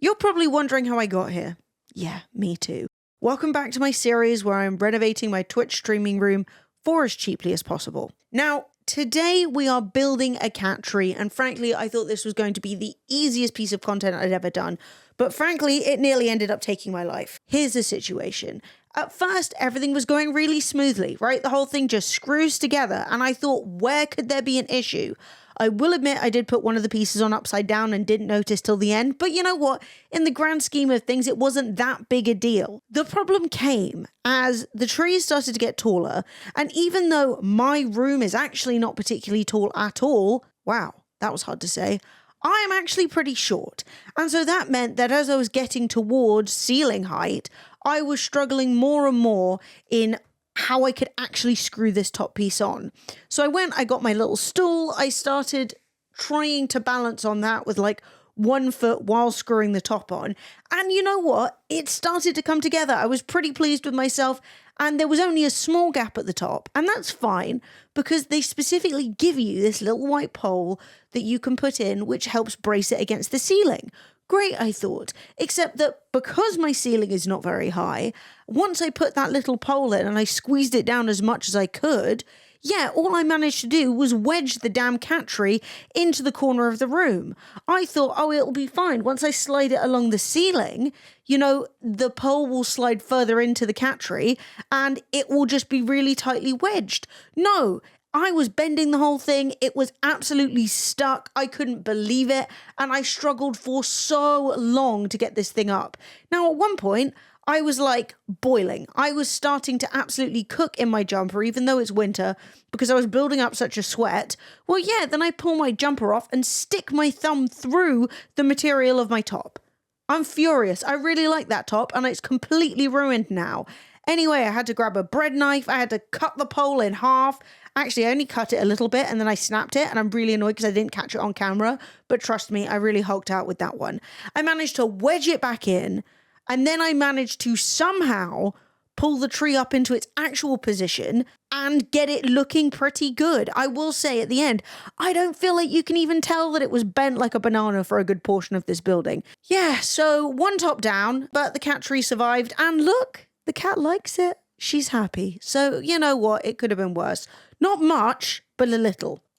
You're probably wondering how I got here. Yeah, me too. Welcome back to my series where I'm renovating my Twitch streaming room for as cheaply as possible. Now, today we are building a cat tree, and frankly, I thought this was going to be the easiest piece of content I'd ever done, but frankly, it nearly ended up taking my life. Here's the situation. At first, everything was going really smoothly, right? The whole thing just screws together, and I thought, where could there be an issue? I will admit I did put one of the pieces on upside down and didn't notice till the end, but you know what? In the grand scheme of things, it wasn't that big a deal. The problem came as the trees started to get taller, and even though my room is actually not particularly tall at all, wow, that was hard to say, I am actually pretty short. And so that meant that as I was getting towards ceiling height, I was struggling more and more in how I could actually screw this top piece on. So I got my little stool. I started trying to balance on that with like 1 foot while screwing the top on. And you know what? It started to come together. I was pretty pleased with myself. And there was only a small gap at the top. And that's fine because they specifically give you this little white pole that you can put in, which helps brace it against the ceiling. Great, I thought, except that because my ceiling is not very high, once I put that little pole in and I squeezed it down as much as I could, yeah, all I managed to do was wedge the damn cat tree into the corner of the room. I thought, oh, it'll be fine. Once I slide it along the ceiling, you know, the pole will slide further into the cat tree and it will just be really tightly wedged. No, I was bending the whole thing. It was absolutely stuck. I couldn't believe it. And I struggled for so long to get this thing up. Now, at one point, I was like boiling. I was starting to absolutely cook in my jumper, even though it's winter, because I was building up such a sweat. Well, yeah, then I pull my jumper off and stick my thumb through the material of my top. I'm furious. I really like that top, and it's completely ruined now. Anyway, I had to grab a bread knife. I had to cut the pole in half. Actually, I only cut it a little bit and then I snapped it, and I'm really annoyed because I didn't catch it on camera. But trust me, I really hulked out with that one. I managed to wedge it back in, and then I managed to somehow pull the tree up into its actual position and get it looking pretty good. I will say at the end, I don't feel like you can even tell that it was bent like a banana for a good portion of this building. Yeah, so one top down, but the cat tree survived, and look, the cat likes it. She's happy. So you know what? It could have been worse. Not much, but a little.